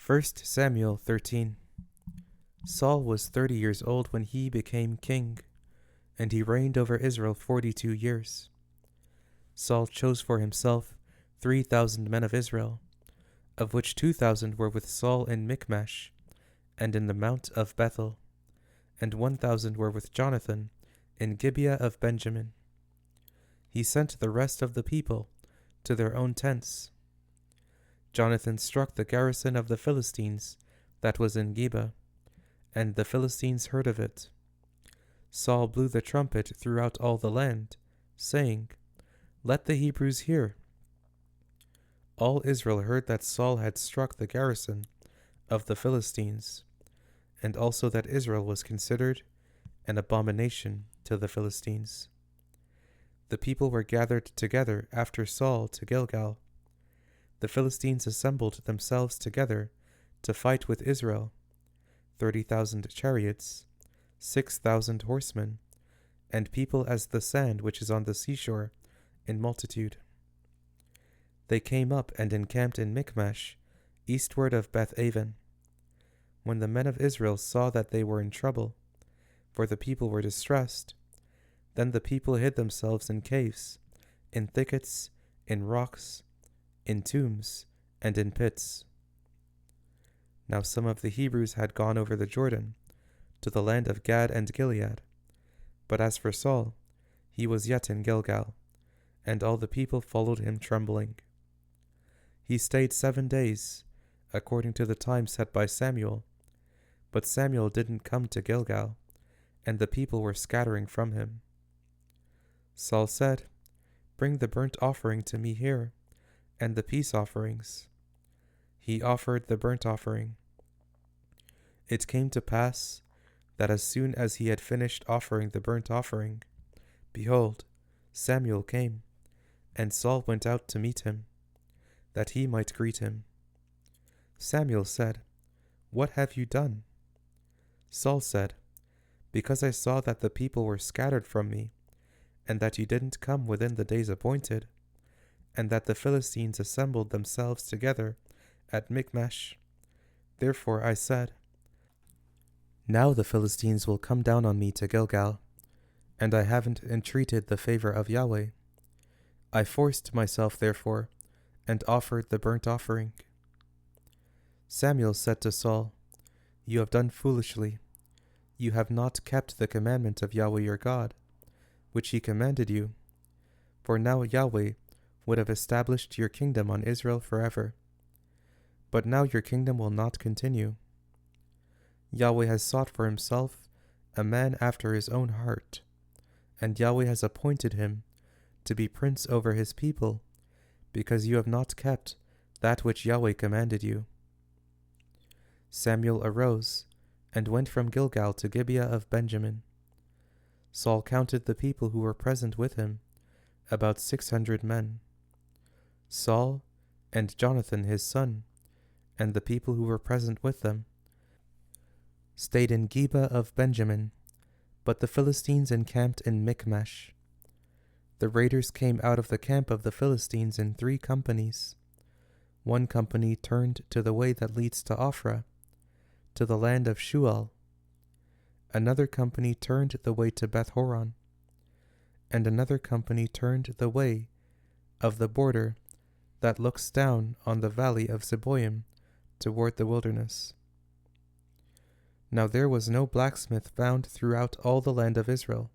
1 Samuel 13. Saul was 30 years old when he became king, and he reigned over Israel 42 years. Saul chose for himself 3,000 men of Israel, of which 2,000 were with Saul in Michmash, and in the mount of Bethel, and 1,000 were with Jonathan in Gibeah of Benjamin. He sent the rest of the people to their own tents. Jonathan struck the garrison of the Philistines that was in Geba, and the Philistines heard of it. Saul blew the trumpet throughout all the land, saying, "Let the Hebrews hear." All Israel heard that Saul had struck the garrison of the Philistines, and also that Israel was considered an abomination to the Philistines. The people were gathered together after Saul to Gilgal. The Philistines assembled themselves together to fight with Israel, 30,000 chariots, 6,000 horsemen, and people as the sand which is on the seashore in multitude. They came up and encamped in Michmash, eastward of Beth-aven. When the men of Israel saw that they were in trouble, for the people were distressed, then the people hid themselves in caves, in thickets, in rocks, in tombs, and in pits. Now some of the Hebrews had gone over the Jordan, to the land of Gad and Gilead. But as for Saul, he was yet in Gilgal, and all the people followed him trembling. He stayed 7 days, according to the time set by Samuel, but Samuel didn't come to Gilgal, and the people were scattering from him. Saul said, "Bring the burnt offering to me here, and the peace offerings." He offered the burnt offering. It came to pass that as soon as he had finished offering the burnt offering, behold, Samuel came, and Saul went out to meet him, that he might greet him. Samuel said, "What have you done?" Saul said, "Because I saw that the people were scattered from me, and that you didn't come within the days appointed, and that the Philistines assembled themselves together at Michmash. Therefore I said, now the Philistines will come down on me to Gilgal, and I haven't entreated the favor of Yahweh. I forced myself, therefore, and offered the burnt offering." Samuel said to Saul, "You have done foolishly. You have not kept the commandment of Yahweh your God, which he commanded you. For now Yahweh would have established your kingdom on Israel forever. But now your kingdom will not continue. Yahweh has sought for himself a man after his own heart, and Yahweh has appointed him to be prince over his people, because you have not kept that which Yahweh commanded you." Samuel arose and went from Gilgal to Gibeah of Benjamin. Saul counted the people who were present with him, about 600 men. Saul and Jonathan his son, and the people who were present with them, stayed in Gibeah of Benjamin, but the Philistines encamped in Michmash. The raiders came out of the camp of the Philistines in 3 companies. One company turned to the way that leads to Ophrah, to the land of Shual. Another company turned the way to Beth-horon, and another company turned the way of the border that looks down on the valley of Zeboim toward the wilderness. Now there was no blacksmith found throughout all the land of Israel.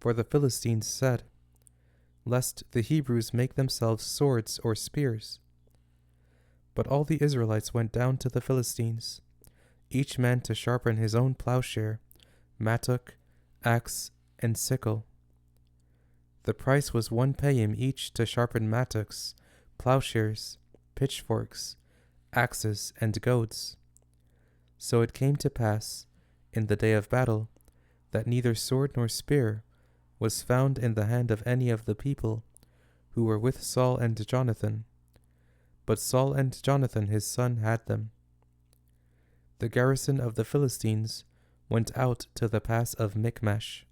For the Philistines said, "Lest the Hebrews make themselves swords or spears." But all the Israelites went down to the Philistines, each man to sharpen his own plowshare, mattock, axe, and sickle. The price was 1 payim each to sharpen mattocks, plowshares, pitchforks, axes, and goads. So it came to pass, in the day of battle, that neither sword nor spear was found in the hand of any of the people who were with Saul and Jonathan, but Saul and Jonathan his son had them. The garrison of the Philistines went out to the pass of Michmash.